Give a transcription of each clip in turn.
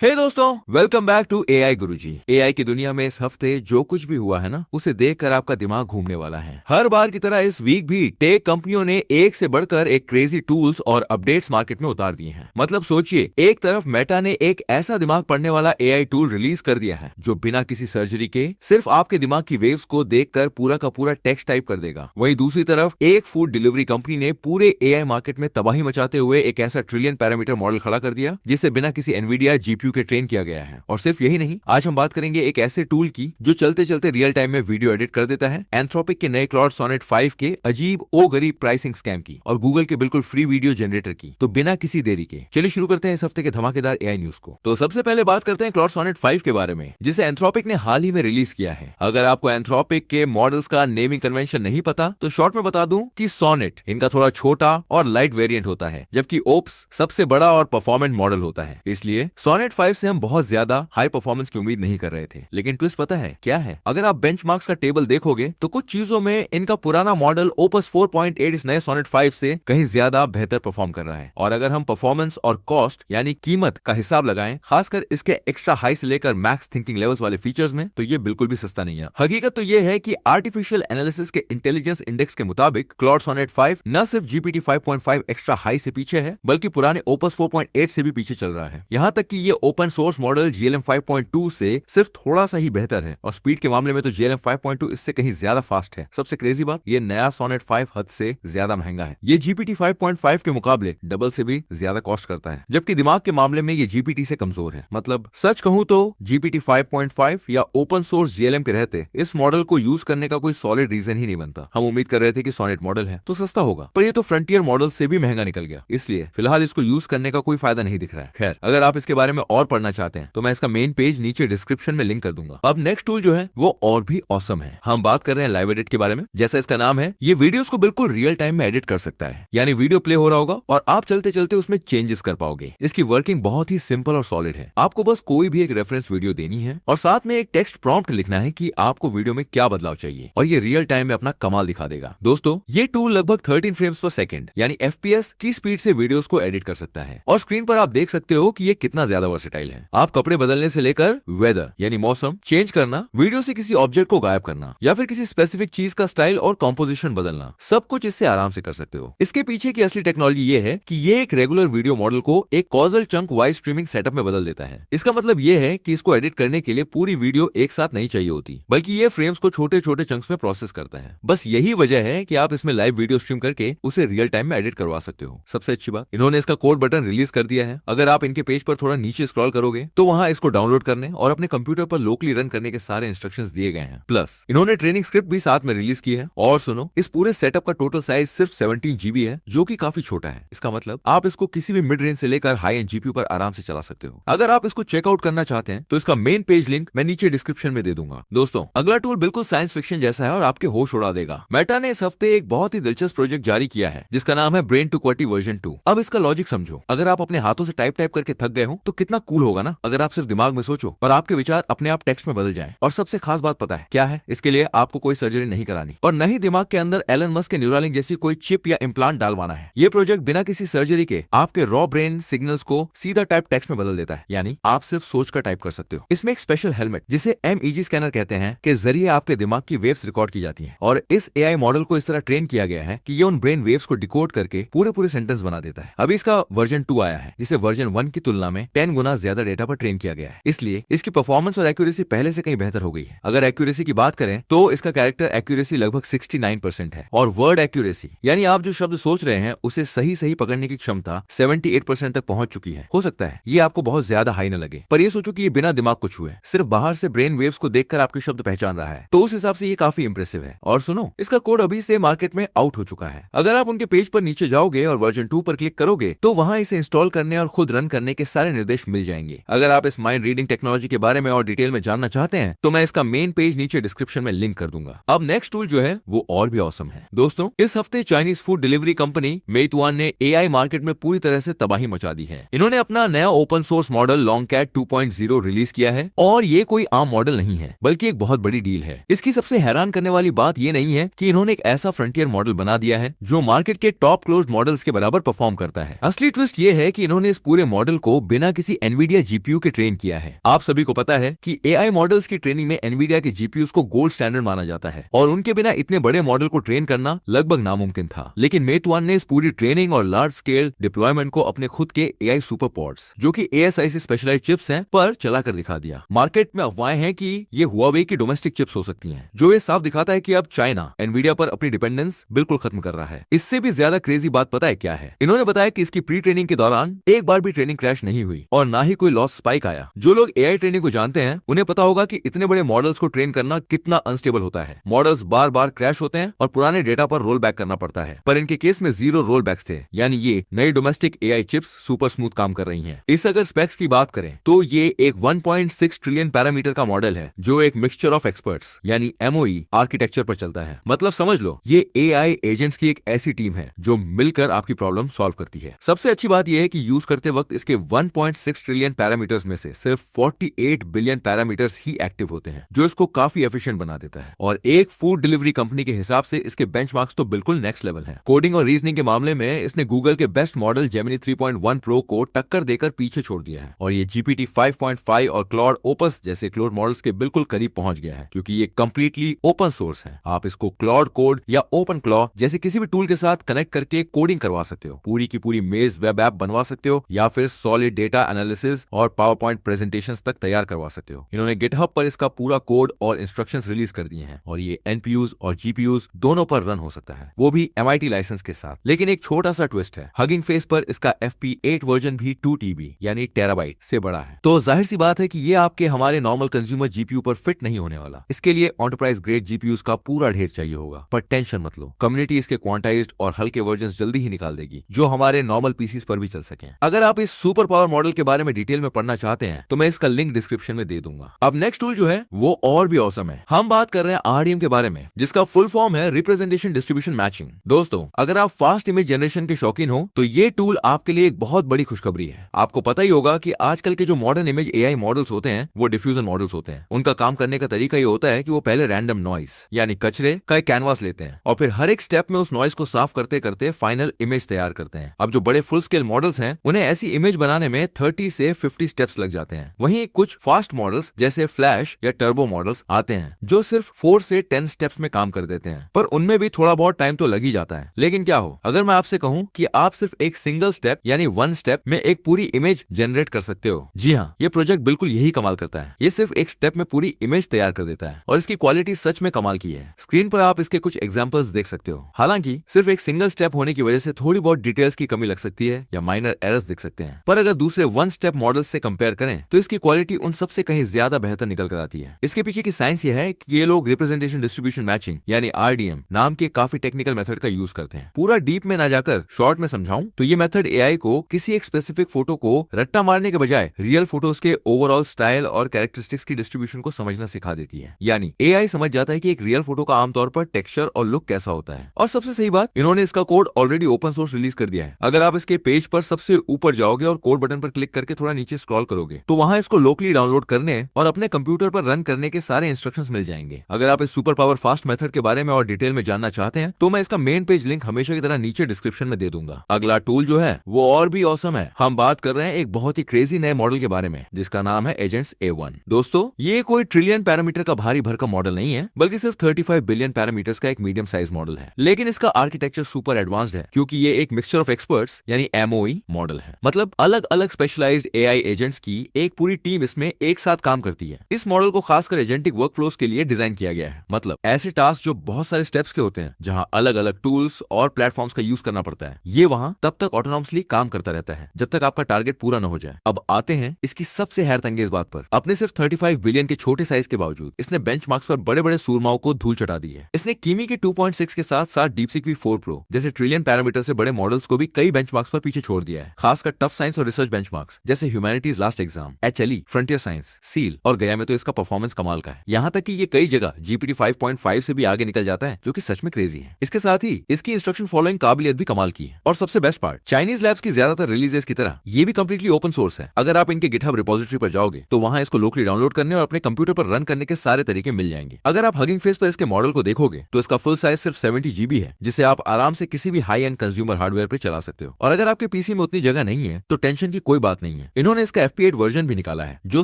हे दोस्तों, welcome back to AI Guruji. AI की दुनिया में इस हफ्ते जो कुछ भी हुआ है ना, उसे देखकर आपका दिमाग घूमने वाला है। हर बार की तरह इस वीक भी टेक कंपनियों ने एक से बढ़कर एक क्रेजी टूल्स और अपडेट्स मार्केट में उतार दिए हैं। मतलब सोचिए, एक तरफ मेटा ने एक ऐसा दिमाग पढ़ने वाला एआई टूल रिलीज कर दिया है जो बिना किसी सर्जरी के सिर्फ आपके दिमाग की वेव्स को देखकर पूरा का पूरा टेक्स्ट टाइप कर देगा। वहीं दूसरी तरफ एक फूड डिलीवरी कंपनी ने पूरे एआई मार्केट में तबाही मचाते हुए एक ऐसा ट्रिलियन पैरामीटर मॉडल खड़ा कर दिया जिसे बिना किसी एनवीडिया जीपीयू के ट्रेन किया गया है। और सिर्फ यही नहीं, आज हम बात करेंगे एक ऐसे टूल की जो चलते चलते रियल टाइम में वीडियो एडिट कर देता है, एंथ्रोपिक के नए क्लॉड सोनेट 5 के अजीब ओ गरीब प्राइसिंग स्कैम की, और गूगल के बिल्कुल फ्री वीडियो जनरेटर की। तो बिना किसी देरी के चलिए शुरू करते हैं इस हफ्ते के धमाकेदार एआई न्यूज को। तो सबसे पहले बात करते हैं क्लॉड सोनेट 5 के बारे में, जिसे एंथ्रोपिक ने हाल ही में रिलीज किया है। अगर आपको एंथ्रोपिक के मॉडल्स का नेमिंग कन्वेंशन नहीं पता तो शॉर्ट में बता दूं कि सोनेट इनका थोड़ा छोटा और लाइट वेरिएंट होता है, जबकि ओप्स सबसे बड़ा और परफॉर्मेंट मॉडल होता है। इसलिए सोनेट 5 से हम बहुत ज्यादा हाई परफॉर्मेंस की उम्मीद नहीं कर रहे थे। लेकिन ट्विस्ट पता है क्या है? अगर आप बेंचमार्क्स का टेबल देखोगे तो कुछ चीजों में इनका पुराना मॉडल ओपस 4.8 इस नए सोनेट 5 से कहीं ज्यादा बेहतर परफॉर्म कर रहा है। और अगर हम परफॉर्मेंस और कॉस्ट यानी कीमत का हिसाब लगाएं, खासकर इसके एक्स्ट्रा हाई से लेकर मैक्स थिंकिंग लेवल्स वाले फीचर्स में, तो ये बिल्कुल भी सस्ता नहीं है। हकीकत तो ये है कि आर्टिफिशियल एनालिसिस के इंटेलिजेंस इंडेक्स के मुताबिक क्लॉड सोनेट 5 न सिर्फ जीपीटी 5.5 एक्स्ट्रा हाई से पीछे है, बल्कि पुराने ओपस 4.8 से भी पीछे चल रहा है। यहाँ तक कि ये ओपन सोर्स मॉडल GLM 5.2 से सिर्फ थोड़ा सा ही बेहतर है, और स्पीड के मामले में तो GLM 5.2 इससे कहीं ज्यादा फास्ट है। सबसे क्रेजी बात, ये नया सोनेट 5 हद से ज्यादा महंगा है। ये GPT 5.5 के मुकाबले डबल से भी ज्यादा कॉस्ट करता है, जबकि दिमाग के मामले में ये GPT से कमजोर है। मतलब सच कहूं तो GPT 5.5 या ओपन सोर्स GLM के रहते इस मॉडल को यूज करने का कोई सॉलिड रीजन ही नहीं बनता। हम उम्मीद कर रहे थे कि सोनेट मॉडल है तो सस्ता होगा, पर ये तो फ्रंटियर मॉडल से भी महंगा निकल गया। इसलिए फिलहाल इसको यूज करने का कोई फायदा नहीं दिख रहा है। खैर, अगर आप इसके बारे में और पढ़ना चाहते हैं तो मैं इसका मेन पेज नीचे डिस्क्रिप्शन में लिंक कर दूंगा। अब नेक्स्ट टूल जो है वो और भी ऑसम है। हम बात कर रहे हैं लाइव एडिट के बारे में। जैसा इसका नाम है, ये वीडियोस को बिल्कुल रियल टाइम में एडिट कर सकता है। यानी वीडियो प्ले हो रहा होगा और आप चलते चलते उसमें चेंजेस कर पाओगे। इसकी वर्किंग बहुत ही सिंपल और सॉलिड है। आपको बस कोई भी एक रेफरेंस वीडियो देनी है और साथ में एक टेक्स्ट प्रॉम्प्ट लिखना है कि आपको वीडियो में क्या बदलाव चाहिए, और ये रियल टाइम में अपना कमाल दिखा देगा। दोस्तों, ये टूल लगभग 13 फ्रेम्स पर सेकंड यानी FPS की स्पीड से वीडियोस को एडिट कर सकता है। और स्क्रीन पर आप देख सकते हो कि ये कितना ज्यादा वर्सेटाइल है। आप कपड़े बदलने से लेकर वेदर यानी मौसम चेंज करना, वीडियो से किसी ऑब्जेक्ट को गायब करना, या फिर किसी स्पेसिफिक चीज का स्टाइल और कॉम्पोजिशन बदलना, सब कुछ इससे आराम से कर सकते हो। इसके पीछे की असली टेक्नोलॉजी ये है कि ये एक रेगुलर वीडियो मॉडल को एक causal chunk wise streaming setup में बदल देता है। इसका मतलब ये है कि इसको एडिट करने के लिए पूरी वीडियो एक साथ नहीं चाहिए होती, बल्कि ये फ्रेम्स को छोटे छोटे चंक्स में प्रोसेस करता है। बस यही वजह है कि आप इसमें लाइव वीडियो स्ट्रीम करके उसे रियल टाइम में एडिट करवा सकते हो। सबसे अच्छी बात, इन्होंने इसका कोड बटन रिलीज कर दिया है। अगर आप इनके पेज पर थोड़ा नीचे स्क्रॉल करोगे तो वहां इसको डाउनलोड करने और अपने कंप्यूटर पर लोकली रन करने के सारे इंस्ट्रक्शंस दिए गए हैं। प्लस इन्होंने ट्रेनिंग स्क्रिप्ट भी साथ में रिलीज की है। और सुनो, इस पूरे सेटअप का टोटल साइज सिर्फ 17 GB है, जो कि काफी छोटा है। इसका मतलब आप इसको किसी भी मिड रेंज से लेकर हाई एंड GPU पर आराम से चला सकते हो। अगर आप इसको चेकआउट करना चाहते हैं तो इसका मेन पेज लिंक मैं नीचे डिस्क्रिप्शन में दे दूंगा। दोस्तों, अगला टूल बिल्कुल साइंस फिक्शन जैसा है और आपके होश उड़ा देगा। मेटा ने इस हफ्ते एक बहुत ही दिलचस्प प्रोजेक्ट जारी किया है जिसका नाम है ब्रेन टू QWERTY वर्जन 2। अब इसका लॉजिक समझो। अगर आप अपने हाथों से टाइप करके थक गए हो तो कितना कूल होगा ना अगर आप सिर्फ दिमाग में सोचो और आपके विचार अपने आप टेक्स्ट में बदल जाएं। और सबसे खास बात पता है क्या है? इसके लिए आपको कोई सर्जरी नहीं करानी और न ही दिमाग के अंदर एलन मस्क के न्यूरालिंक जैसी कोई चिप या इम्प्लांट डालवाना है। ये प्रोजेक्ट बिना किसी सर्जरी के आपके रॉ ब्रेन सिग्नल्स को सीधा टाइप टेक्स्ट में बदल देता है। यानी आप सिर्फ सोच कर टाइप कर सकते हो। इसमें एक स्पेशल हेलमेट जिसे MEG स्कैनर कहते हैं के जरिए आपके दिमाग की वेव्स रिकॉर्ड की जाती हैं। और इस AI मॉडल को इस तरह ट्रेन किया गया है कि ये उन ब्रेन वेव्स को डिकोड करके पूरे सेंटेंस बना देता है। अभी इसका वर्जन 2 आया है जिसे वर्जन 1 की तुलना में 10 गुना ज्यादा डेटा पर ट्रेन किया गया है। इसलिए इसकी परफॉर्मेंस और एक्यूरेसी पहले से कहीं बेहतर हो गई है। अगर एक्यूरेसी की बात करें तो इसका कैरेक्टर एक्यूरेसी लगभग 69% है, और वर्ड एक्यूरेसी यानी आप जो शब्द सोच रहे हैं उसे सही पकड़ने की क्षमता 78% तक पहुंच चुकी है। हो सकता है ये आपको बहुत ज्यादा हाई न लगे, पर ये सोचो कि ये बिना दिमाग को छुए सिर्फ बाहर से ब्रेन वेव्स को देखकर आपके शब्द पहचान रहा है, तो उस हिसाब से ये काफी इंप्रेसिव है। और सुनो, इसका कोड अभी से मार्केट में आउट हो चुका है। अगर आप उनके पेज पर नीचे जाओगे और वर्जन 2 पर क्लिक करोगे तो वहां इसे इंस्टॉल करने और खुद रन करने के सारे निर्देश मिल जाएंगे। अगर आप इस माइंड रीडिंग टेक्नोलॉजी के बारे में और डिटेल में जानना चाहते हैं तो मैं इसका मेन पेज नीचे डिस्क्रिप्शन में लिंक कर दूंगा। अब नेक्स्ट टूल जो है वो और भी ऑसम है। दोस्तों, इस हफ्ते चाइनीज फूड डिलीवरी कंपनी मेituan ने AI मार्केट में पूरी तरह से तबाही मचा दी है। इन्होंने अपना नया ओपन सोर्स मॉडल लॉन्गकैट 2.0 रिलीज किया है, और ये कोई आम मॉडल नहीं है बल्कि एक बहुत बड़ी डील है। इसकी सबसे हैरान करने वाली बात ये नहीं है कि इन्होंने एक ऐसा फ्रंटियर मॉडल बना दिया है जो मार्केट के टॉप क्लोज्ड मॉडल्स के बराबर परफॉर्म करता है। असली ट्विस्ट ये है कि इन्होंने इस पूरे मॉडल को बिना किसी एनवीडिया जीपीयू के ट्रेन किया है। आप सभी को पता है कि एआई मॉडल्स की ट्रेनिंग में एनवीडिया के जीपीयूज को गोल्ड स्टैंडर्ड माना जाता है और उनके बिना इतने बड़े मॉडल को ट्रेन करना लगभग नामुमकिन था। लेकिन मेटवान ने इस पूरी ट्रेनिंग और लार्ज स्केल डिप्लॉयमेंट को अपने खुद के एआई सुपर पॉड्स, जो कि एएसआई से स्पेशलाइज्ड चिप्स हैं, पर चलाकर दिखा दिया। मार्केट में अफवाहें हैं कि ये हुआवे की डोमेस्टिक चिप्स हो सकती हैं, जो ये साफ दिखाता है कि अब चाइना एनवीडिया पर अपनी डिपेंडेंस बिल्कुल खत्म कर रहा है। इससे भी ज्यादा क्रेजी बात पता है क्या है? इन्होंने बताया कि इसकी प्री ट्रेनिंग के दौरान एक बार भी ट्रेनिंग क्रैश नहीं हुई और ना ही कोई लॉस स्पाइक आया। जो लोग एआई ट्रेनिंग को जानते हैं उन्हें पता होगा कि इतने बड़े मॉडल्स को ट्रेन करना कितना अनस्टेबल होता है। मॉडल्स बार बार क्रैश होते हैं और पुराने डेटा पर रोल बैक करना पड़ता है, पर इनके केस में 0 रोल बैक्स थे, यानी ये नई domestic AI chips super smooth काम कर रही हैं। इस अगर स्पेक्स की बात करें तो ये एक 1.6 ट्रिलियन पैरामीटर का मॉडल है, जो एक मिक्सचर ऑफ एक्सपर्ट्स यानी एमओई आर्किटेक्चर पर चलता है। मतलब समझ लो ये एआई एजेंट्स की एक ऐसी टीम है जो मिलकर आपकी प्रॉब्लम सॉल्व करती है। सबसे अच्छी बात यह है कि यूज करते वक्त इसके 1.6 ट्रिलियन पैरामीटर्स में से सिर्फ 48 बिलियन पैरामीटर्स ही एक्टिव होते हैं, जो इसको काफी एफिशिएंट बना देता है। और एक फूड डिलीवरी कंपनी के हिसाब से इसके बेंचमार्क्स तो बिल्कुल नेक्स्ट लेवल हैं। कोडिंग और रीजनिंग के मामले में इसने गूगल के बेस्ट मॉडल जेमिनी 3.1 प्रो को टक्कर देकर पीछे छोड़ दिया है और ये जीपीटी 5.5 और क्लॉड ओपस जैसे क्लोड मॉडल्स के बिल्कुल करीब पहुंच गया है, क्योंकि ये कंप्लीटली ओपन सोर्स है। आप इसको क्लॉड कोड या ओपन क्लॉ जैसे किसी भी टूल के साथ कनेक्ट करके कोडिंग करवा सकते हो, पूरी की पूरी मेज वेब ऐप बनवा सकते हो या फिर सॉलिड डेटा एनालिसिस और पावर पॉइंट प्रेजेंटेशंस तक तैयार करवा सकते हो। इन्होंने गिटहब पर इसका पूरा कोड और इंस्ट्रक्शंस रिलीज कर दिए हैं और ये एनपीयूज और जीपीयूज दोनों पर रन हो सकता है, वो भी एमआईटी लाइसेंस के साथ। लेकिन एक छोटा सा ट्विस्ट है, हगिंग फेस पर इसका FP8 वर्जन भी 2 TB यानी टेराबाइट से बड़ा है। तो जाहिर सी बात है कि ये आपके हमारे नॉर्मल कंज्यूमर जीपीयू पर फिट नहीं होने वाला। इसके लिए एंटरप्राइज ग्रेड जीपीयूज का पूरा ढेर चाहिए होगा, पर टेंशन मत लो, कम्युनिटी इसके क्वांटाइज्ड और हल्के वर्जन जल्दी ही निकाल देगी, जो हमारे नॉर्मल पीसीस पर भी चल सके। अगर आप इस सुपर पावर मॉडल के बारे में डिटेल में पढ़ना चाहते हैं तो मैं इसका लिंक डिस्क्रिप्शन में दे दूंगा। अब नेक्स्ट टूल जो है वो और भी ऑसम है। हम बात कर रहे हैं RDM के बारे में, जिसका फुल फॉर्म है रिप्रेजेंटेशन डिस्ट्रीब्यूशन मैचिंग। दोस्तों, अगर आप फास्ट इमेज जनरेशन के शौकीन हो तो ये टूल आपके लिए एक बहुत बड़ी खुशखबरी है। आपको पता ही होगा कि आजकल के जो मॉडर्न इमेज एआई मॉडल्स होते हैं वो डिफ्यूजन मॉडल्स होते हैं। उनका काम करने का तरीका ये होता है कि वो पहले रैंडम नॉइस यानी कचरे का एक कैनवास लेते हैं और फिर हर एक स्टेप में उस नॉइस को साफ करते करते फाइनल इमेज तैयार करते हैं। अब जो बड़े फुल स्केल मॉडल्स हैं उन्हें ऐसी इमेज बनाने में 30 से 50 स्टेप्स लग जाते हैं। वहीं कुछ फास्ट मॉडल्स जैसे फ्लैश या टर्बो मॉडल्स आते हैं जो सिर्फ 4 से 10 स्टेप्स में काम कर देते हैं, पर उनमें भी थोड़ा बहुत टाइम तो लग ही जाता है। लेकिन क्या हो अगर मैं आपसे कहूं कि आप सिर्फ एक सिंगल स्टेप यानी 1 स्टेप में एक पूरी इमेज जनरेट कर सकते हो। जी हाँ, ये प्रोजेक्ट बिल्कुल यही कमाल करता है। ये सिर्फ एक स्टेप में पूरी इमेज तैयार कर देता है और इसकी क्वालिटी सच में कमाल की है। स्क्रीन पर आप इसके कुछ एग्जांपल्स देख सकते हो। हालांकि सिर्फ एक सिंगल स्टेप होने की वजह से थोड़ी बहुत डिटेल्स की कमी लग सकती है या माइनर एरर्स दिख सकते हैं, पर अगर दूसरे 1 स्टेप मॉडल से कंपेयर करें तो इसकी क्वालिटी उन सबसे कहीं ज्यादा बेहतर निकल कर आती है। इसके पीछे की साइंस ये है कि ये लोग रिप्रेजेंटेशन डिस्ट्रीब्यूशन मैचिंग यानी RDM नाम के काफी टेक्निकल मेथड का यूज करते हैं। पूरा डीप में ना जाकर शॉर्ट में समझाऊं तो ये मेथड एआई को किसी एक स्पेसिफिक फोटो को रट्टा मारने के बजाय रियल फोटोज के ओवरऑल स्टाइल और कैरेक्टरिस्टिक्स की डिस्ट्रीब्यूशन को समझना सिखा देती है। यानी एआई समझ जाता है कि एक रियल फोटो का आमतौर पर टेक्सचर और लुक कैसा होता है। और सबसे सही बात, इन्होंने इसका code already open source release कर दिया है। अगर आप इसके पेज पर सबसे ऊपर जाओगे और कोड बटन पर क्लिक करके थोड़ा नीचे स्क्रॉल करोगे तो वहां इसको लोकली डाउनलोड करने और अपने कंप्यूटर पर रन करने के सारे इंस्ट्रक्शंस मिल जाएंगे। अगर आप इस सुपर पावर फास्ट मेथड के बारे में और डिटेल में जानना चाहते हैं तो मैं इसका मेन पेज लिंक हमेशा की तरह नीचे डिस्क्रिप्शन में दे दूंगा। अगला टूल जो है वो और भी ऑसम है। हम बात कर रहे हैं एक बहुत ही क्रेजी नए मॉडल के बारे में जिसका नाम है एजेंट्स A1। दोस्तों, ये कोई ट्रिलियन पैरामीटर का भारी भरकम मॉडल नहीं है, बल्कि सिर्फ 35 बिलियन पैरामीटर्स का एक मीडियम साइज मॉडल है। लेकिन इसका आर्किटेक्चर सुपर एडवांस्ड है क्योंकि ये एक मिक्सचर ऑफ एक्सपर्ट्स यानी MOE मॉडल है। मतलब अलग अलग स्पेशलाइज्ड एआई एजेंट्स की एक पूरी टीम इसमें एक साथ काम करती है। इस मॉडल को खासकर एजेंटिक वर्कफ्लोस के लिए डिजाइन किया गया है। मतलब ऐसे टास्क जो बहुत सारे स्टेप्स के होते हैं, जहां अलग अलग टूल्स और प्लेटफॉर्म्स का यूज करना पड़ता है, ये वहां तब तक ऑटोनॉमसली काम करता रहता है जब तक आपका टारगेट पूरा न हो जाए। अब आते हैं इसकी सबसे हैरतअंगेज बात पर। अपने सिर्फ 35 बिलियन के छोटे साइज के बावजूद इसने बेंचमार्क्स पर बड़े बड़े सूरमाओं को धूल चटा दी है। इसने कीमी के 2.6 के साथ साथ डीपसीक V4 प्रो जैसे ट्रिलियन पैरामीटर से बड़े मॉडल्स को भी कई बेंचमार्क्स पर पीछे छोड़ दिया है। खासकर टफ साइंस और रिसर्च बेंचमार्क्स जैसे humanities last exam, HLE, frontier science, seal और गया में तो इसका परफॉर्मेंस कमाल का है। यहाँ तक कि ये कई जगह GPT 5.5 से भी आगे निकल जाता है, जो कि सच में क्रेजी है। इसके साथ ही इसकी इंस्ट्रक्शन फॉलोइंग काबिलियत भी कमाल की है। और सबसे बेस्ट पार्ट, चाइनीज लैब्स की ज्यादातर रिलीजेस की तरह ये भी कंप्लीटली ओपन सोर्स है। अगर आप इनके गिटहब रिपोजिटरी पर जाओगे तो वहां इसको लोकली डाउनलोड करने और अपने कंप्यूटर पर रन करने के सारे तरीके मिल जाएंगे। अगर आप हगिंग फेस पर इसके मॉडल को देखोगे तो इसका फुल साइज सिर्फ 70 GB है, जिसे आप आराम से किसी भी हाई एंड कंज्यूमर हार्डवेयर पर चला सकते हो। और अगर आपके पीसी में उतनी जगह नहीं है तो टेंशन की कोई बात नहीं है। नहीं है। इन्होंने इसका FP8 वर्जन भी निकाला है जो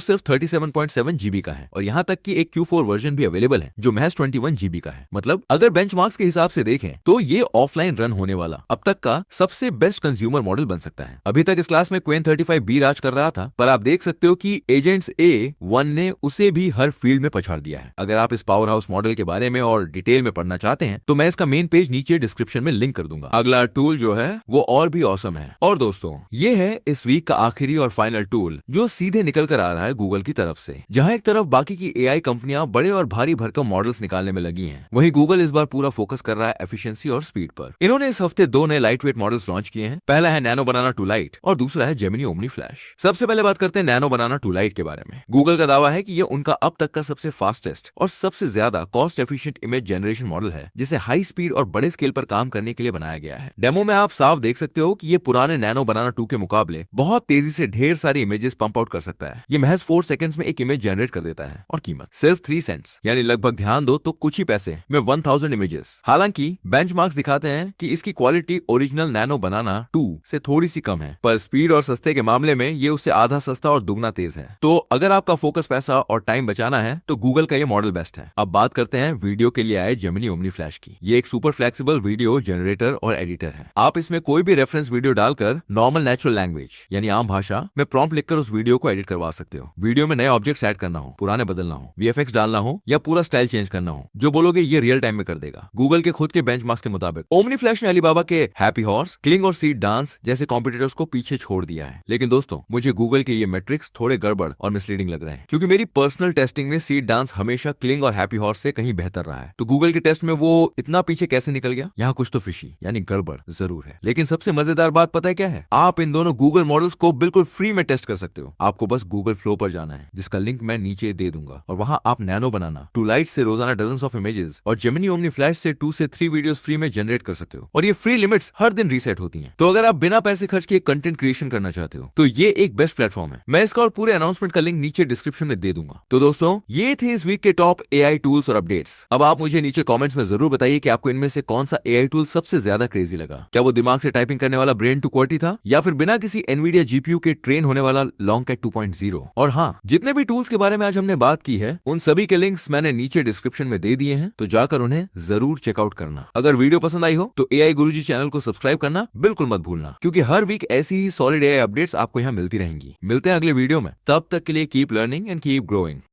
सिर्फ 37.7 GB का है और यहाँ तक कि एक Q4 वर्जन भी अवेलेबल है जो महज 21 GB का है। मतलब अगर बेंचमार्क्स के हिसाब से देखें तो ये ऑफलाइन रन होने वाला अब तक का सबसे बेस्ट कंज्यूमर मॉडल बन सकता है। अभी तक इस क्लास में क्वेन 35B राज कर रहा था, पर आप देख सकते हो कि एजेंट्स A1 ने उसे भी हर फील्ड में पछाड़ दिया है। अगर आप इस पावर हाउस मॉडल के बारे में और डिटेल में पढ़ना चाहते हैं तो मैं इसका मेन पेज नीचे डिस्क्रिप्शन में लिंक कर दूंगा। अगला टूल जो है वो और भी ऑसम है। और दोस्तों ये है इस वीक का आखिरी और फाइनल टूल जो सीधे निकल कर आ रहा है गूगल की तरफ से। जहां एक तरफ बाकी की AI कंपनियां बड़े और भारी भरकम मॉडल्स निकालने में लगी हैं, वहीं गूगल इस बार पूरा फोकस कर रहा है एफिशिएंसी और स्पीड पर। इन्होंने इस हफ्ते 2 नए लाइट वेट मॉडल्स लॉन्च किए हैं। पहला है नैनो बनाना 2 लाइट और दूसरा है जेमिनी ओमनी फ्लैश। सबसे पहले बात करते हैं नैनो बनाना 2 लाइट के बारे में। गूगल का दावा है कि ये उनका अब तक का सबसे फास्टेस्ट और सबसे ज्यादा cost efficient image generation model है जिसे हाई स्पीड और बड़े स्केल पर काम करने के लिए बनाया गया है। डेमो में आप साफ देख सकते हो कि ये पुराने नैनो बनाना 2 के मुकाबले बहुत तेजी से ढेर सारी इमेजेस पंप आउट कर सकता है। ये महज 4 सेकंड्स में एक इमेज जनरेट कर देता है और कीमत सिर्फ 3 सेंट्स, यानी लगभग ध्यान दो तो कुछ ही पैसे में 1000 इमेजेस। हालांकि बेंचमार्क्स दिखाते हैं कि इसकी क्वालिटी ओरिजिनल नैनो बनाना 2 से थोड़ी सी कम है, पर स्पीड और सस्ते के मामले में ये उससे आधा सस्ता और दुगना तेज है। तो अगर आपका फोकस पैसा और टाइम बचाना है तो गूगल का ये मॉडल बेस्ट है। अब बात करते हैं वीडियो के लिए आए जेमिनी ओमनी फ्लैश की। ये एक सुपर फ्लेक्सिबल वीडियो जनरेटर और एडिटर है। आप इसमें कोई भी रेफरेंस वीडियो डालकर नॉर्मल नेचुरल लैंग्वेज यानी आम भाषा में प्रॉम्प्ट लिखकर उस वीडियो को एडिट करवा सकते हो। वीडियो में नए ऑब्जेक्ट्स ऐड करना हो, पुराने बदलना हो, VFX डालना हो या पूरा स्टाइल चेंज करना हो, जो बोलोगे ये रियल टाइम में कर देगा गूगल के खुद के बेंचमार्क्स के मुताबिक। ओमनी फ्लैश ने अलीबाबा के हैप्पी हॉर्स, क्लिंग और सीड डांस जैसे कॉम्पिटिटर्स को पीछे छोड़ दिया है। लेकिन दोस्तों मुझे गूगल के ये मेट्रिक्स थोड़े गड़बड़ और मिसलीडिंग लग रहे हैं, क्योंकि मेरी पर्सनल टेस्टिंग में सीड डांस हमेशा क्लिंग और हैप्पी हॉर्स से कहीं बेहतर रहा है। तो गूगल के टेस्ट में वो इतना पीछे कैसे निकल गया? यहाँ कुछ तो फिशी यानी गड़बड़ जरूर है। लेकिन सबसे मजेदार बात पता है क्या है? आप इन दोनों गूगल मॉडल्स को बिल्कुल फ्री में टेस्ट कर सकते हो। आपको बस गूगल फ्लो पर जाना है, जिसका लिंक मैं नीचे दे दूंगा, और वहां आप नैनो बनाना 2 लाइट से रोजाना डजन्स ऑफ इमेजेस और जेमिनी ओमनी फ्लैश से 2 से 3 वीडियोस फ्री में जनरेट कर सकते हो। और ये फ्री लिमिट्स हर दिन रीसेट होती हैं। तो अगर आप बिना पैसे खर्च किए कंटेंट क्रिएशन करना चाहते हो तो ये एक बेस्ट प्लेटफॉर्म है। मैं इसका और पूरे अनाउंसमेंट का लिंक नीचे डिस्क्रिप्शन में दे दूंगा। तो दोस्तों ये थे इस वीक के टॉप AI टूल्स और अपडेट्स। अब आप मुझे नीचे कमेंट्स में जरूर बताइए कि आपको इनमें से कौन सा AI टूल सबसे ज्यादा क्रेजी लगा। क्या वो दिमाग से टाइपिंग करने वाला ब्रेन टू QWERTY था, या फिर बिना किसी NVIDIA GPU के ट्रेन होने वाला लॉन्गकैट 2.0। और हाँ, जितने भी टूल्स के बारे में आज हमने बात की है उन सभी के लिंक्स मैंने नीचे डिस्क्रिप्शन में दे दिए हैं, तो जाकर उन्हें जरूर चेकआउट करना। अगर वीडियो पसंद आई हो तो AI गुरुजी चैनल को सब्सक्राइब करना बिल्कुल मत भूलना, क्योंकि हर वीक ऐसी ही सॉलिड AI अपडेट्स आपको यहाँ मिलती रहेंगी। मिलते हैं अगले वीडियो में, तब तक के लिए keep learning and keep growing.